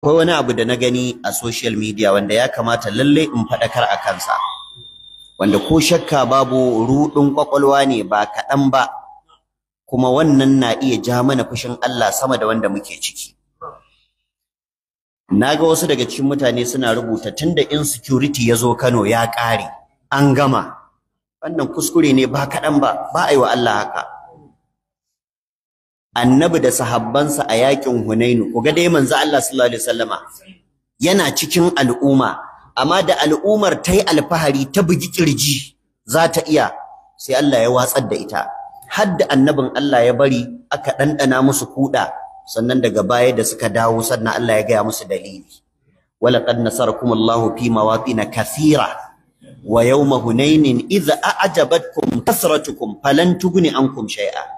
Akwai wani abu da na gani a social media wanda ya kamata lalle in faɗakar a kansa, wanda ko shakka babu ruɗin ƙwaƙwalwa ne ba kaɗan ba, kuma wannan na iya ja mana fushin Allah sama da wanda muke ciki. Naga wasu daga cikin mutane suna rubuta tunda insecurity ya zo Kano ya ƙare, an gama. Wannan kuskure ne ba kaɗan ba, ba a yi wa Allah haka. Annabi da sahabbansa a yakin Hunainu, ku ga dai manzo Allah sallallahu alaihi wasallama yana cikin al'umma, amma da al'ummar ta yi alfahari ta bugi kirji za ta iya, sai Allah ya watsar da ita. Hadda annabin Allah ya bari aka ɗanɗana musu kuɗa, sannan daga baya da suka dawo sannan Allah ya gaya musu dalili. Walaqad nasarakumullahu fi mawatin kathira wa yawma hunainin idza a'jabatkum kasratukum falan tughni ankum shay'a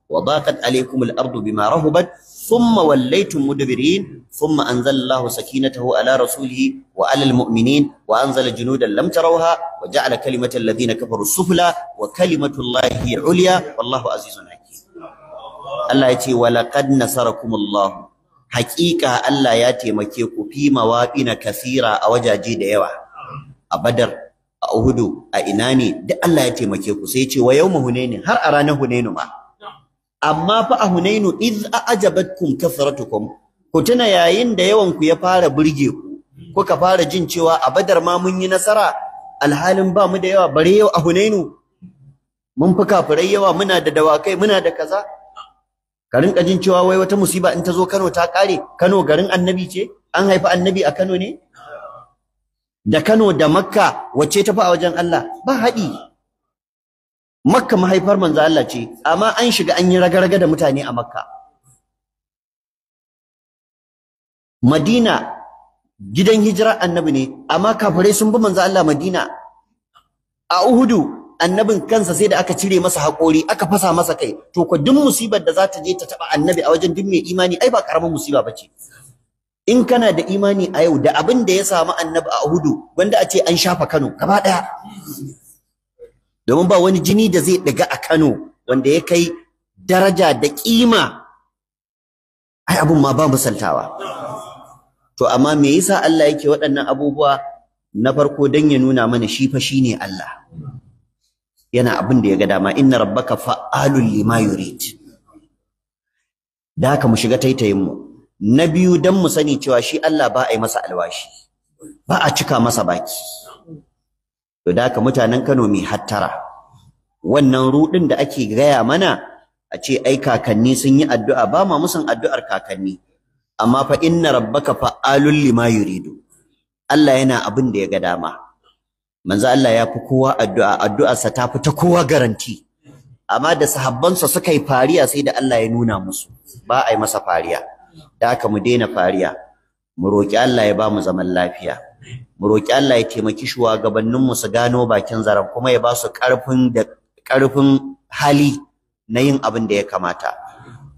وضاقت عليكم الأرض بما رهبت ثم وليتم مدبرين ثم أنزل الله سكينته على رسوله وعلى المؤمنين وأنزل جنودا لم تروها وجعل كلمة الذين كفروا السفلى وكلمة الله هي العليا والله عزيز حكيم. الله يتي ولقد نصركم الله حقيقة الله ياتي مكيكو في مواطن كثيرة أوجاجي ديوا أبدر أهدو أئناني دي الله ياتي مكيكو سيتي ويوم هنين هر أرانا هنين ما amma fa a Hunainu iz a'jabatkum kathratukum, ku tuna yayin da yawan ku ya fara burge ku, kuka fara jin cewa a Badar ma mun yi nasara, alhalin ba mu da yawa, bare yau a Hunainu mun fi kafirai yawa, muna da dawakai, muna da kaza. Ka rinka jin cewa wai wata musiba in ta zo Kano ta kare. Kano garin annabi ce, an haifi annabi a Kano ne? Da Kano da Makka wacce ta fi a wajen Allah? Ba haɗi. Makka mahaifar manzo Allah ce, amma an shiga an yi raga-raga da mutane a Makka. Madina gidan hijira annabi ne, amma kafirai sun bi manzo Allah Madina. A Uhudu annabin kansa sai da aka cire masa haƙori, aka fasa masa kai. To ko duk musibar da za ta je ta taba annabi a wajen duk mai imani ai ba karamin musiba bace. In kana da imani a yau da abin da ya samu annabi a Uhudu, wanda a ce an shafa Kano gaba daya. Domin ba wani jini da zai daga a Kano wanda ya kai daraja da kima, ai abun ma ba misaltawa. To amma me yasa Allah yake waɗannan abubuwa? Na farko dan ya nuna mana shi fa shine Allah, yana abin da ya ga dama. Inna rabbaka fa'alul lima yurid. Da haka mu shiga taitayin mu. Na biyu dan mu sani cewa shi Allah ba a yi masa alwashi, ba a cika masa baki. To da haka mutanen Kano mai hattara, wannan rudin da ake gaya mana a ce ai kakanni sun yi addu'a, ba ma musun addu'ar kakanni, amma fa inna rabbaka fa'alul lima yuridu. Allah yana abin da ya ga dama. Manzo Allah ya fi kowa addu'a, addu'arsa ta fi ta kowa garanti, amma da sahabbansa suka yi fariya sai da Allah ya nuna musu ba a yi masa fariya. Da haka mu daina fariya, mu roki Allah ya ba mu zaman lafiya, mu roki Allah ya taimaki shugabanninmu su gano bakin zaren, kuma ya ba su ƙarfin hali na yin abin da ya kamata.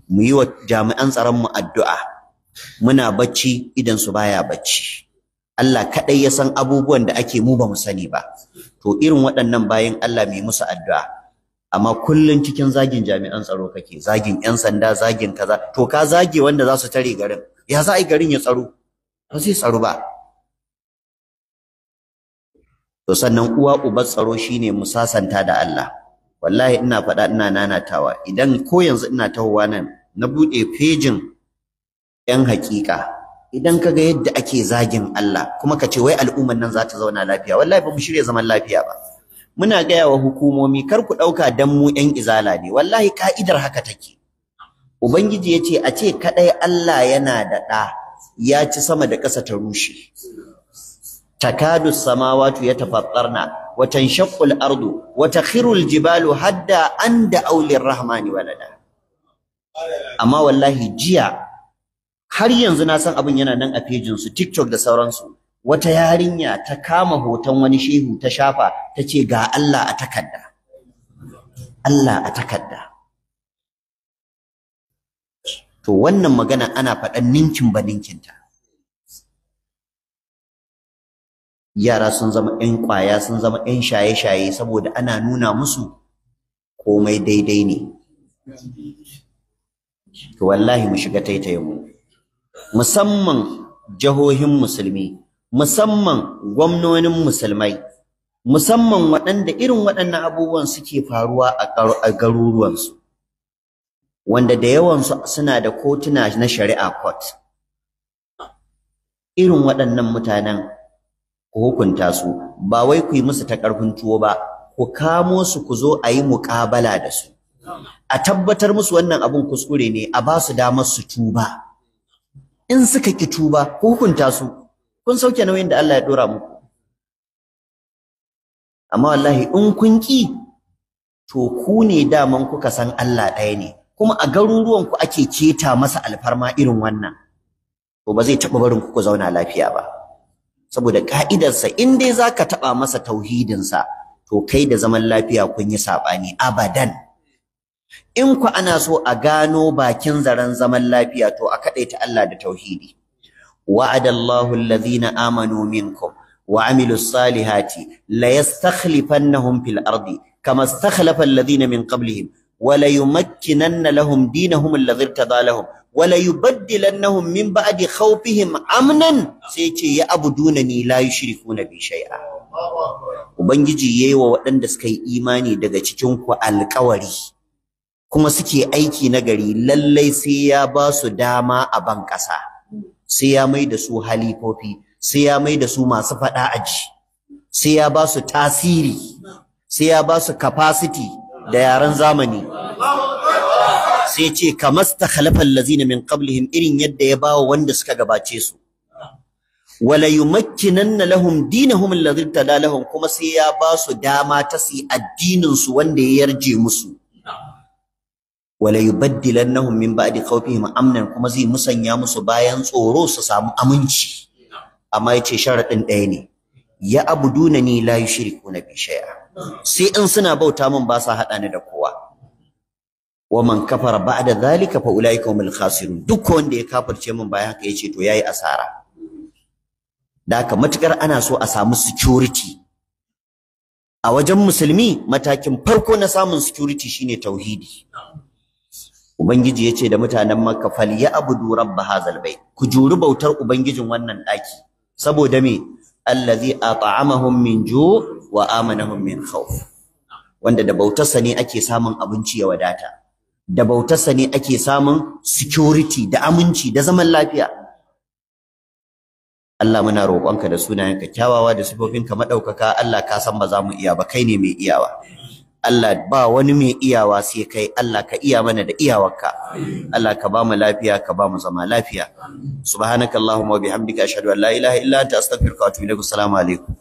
Mu yi wa jami'an tsaron mu addu'a, muna bacci idan su baya bacci. Allah kadai ya san abubuwan da ake mu ba mu sani ba. To irin waɗannan bayin Allah mai musu addu'a, amma kullun cikin zagin jami'an tsaro kake, zagin 'yan sanda, zagin kaza. To ka zage wanda za su tare garin, ya za a yi garin ya tsaro? Ba zai tsaro ba. To sannan uwa ubar tsaro shine mu sasanta da Allah. Wallahi ina faɗa ina nanatawa, idan ko yanzu ina tahowa nan na buɗe fejin 'yan hakika, idan kaga yadda ake zagin Allah kuma ka ce wai al'umman nan za ta zauna lafiya, wallahi ba mu shirya zaman lafiya ba. Muna gaya wa hukumomi kar ku ɗauka dan mu 'yan izala ne, wallahi ka'idar haka take. Ubangiji ya ce a ce kaɗai Allah yana da ɗa, ya ci sama da ƙasa ta rushe. takadu samawati yatafattarna wa tanshaqqu al-ardu wa takhiru al-jibalu hadda an da'u lir-rahmani walada. Amma wallahi jiya har yanzu na san abin yana nan a pejin su TikTok da sauransu, wata yarinya ta kama hoton wani shehu ta shafa, ta ce ga Allah a takarda, Allah a takarda. To wannan magana ana faɗan ninkin ba ninkinta. Yara sun zama 'yan ƙwaya, sun zama 'yan shaye-shaye saboda ana nuna musu komai daidai ne. To wallahi mu shiga taitayen mu, musamman jihohin musulmi, musamman gwamnonin musulmai, musamman waɗanda irin waɗannan abubuwan suke faruwa a garuruwansu, wanda da yawansu suna da kotuna na shari'a court. Irin waɗannan mutanen ku hukunta su, ba wai ku yi musu ta ƙarfin tuwo ba, ku kamo su ku zo a yi muƙabala da su, a tabbatar musu wannan abun kuskure ne, a ba su damar su tuba. In suka ki tuba, ku hukunta su, kun sauke nauyin da Allah ya ɗora muku. Amma wallahi in kun ki, to ku ne daman kuka san Allah ɗaya ne, kuma a garuruwan ku ake keta masa alfarma irin wannan, to ba zai taɓa barin ku zauna lafiya ba. Saboda ka'idarsa in dai zaka taɓa masa tauhidinsa, to kai da zaman lafiya kun yi saɓani abadan. In ku ana so a gano bakin zaren zaman lafiya, to a kaɗaita Allah da tauhidi. Wa'adallahu alladhina amanu minkum وعملوا الصالحات ليستخلفنهم في الأرض كما استخلف الذين من قبلهم وليمكنن لهم دينهم الذي ارتضى لهم وليبدلنهم من بعد خوفهم أمنا سيتي يعبدونني لا يشركون بي شيئا. Ubangiji yayi wa waɗanda suka yi imani daga cikin ku alƙawari kuma suke aiki nagari, lallai sai ya ba su dama a ban ƙasa, sai ya mai da su halifofi, sai ya mai da su masu faɗa aji, sai ya ba su tasiri, sai ya ba su capacity da yaren zamani. Sai ce kamastakhlafa allazina min qablihim, irin yadda ya bawa wanda suka gabace su. Wala yumakkinanna lahum dinahum alladhi tada lahum, kuma sai ya ba su dama ta su addinin su wanda ya yarje musu. Wala yubaddilannahum min ba'di khawfihim amnan, kuma zai musanya musu bayan tsoro su samu aminci. Amma yace sharadin ɗaya ne, ya abudunani la yushrikuna bi shay'a, sai in suna bauta min ba sa hada ni da kowa. Wa man kafara ba'da dhalika fa ulaika humul khasirun, duk wanda ya kafirce min bayan haka yace to yayi asara. Da haka matukar ana so a samu security a wajen musulmi, matakin farko na samun security shine tauhidi. Ubangiji yace da mutanen Makka, fal ya abudu rabb hadzal bait, ku juri bautar ubangijin wannan daki. Saboda me? Allazi at'amahum min ju' wa amanahum min khawf. Wanda da bautarsa ne ake samun abinci ya wadata, da bautarsa ne ake samun security da aminci da zaman lafiya. Allah muna roƙonka da sunayenka kyawawa da sifofinka madaukaka, Allah ka san ba za mu iya ba, kai ne mai iyawa. Allah ba wani mai iyawa sai kai, Allah ka iya mana da iyawarka. Allah ka ba mu lafiya, ka ba mu zama lafiya. Subhanakallahumma wa bihamdika ashhadu an la ilaha illa anta astaghfiruka wa atubu ilaik. Assalamu alaikum.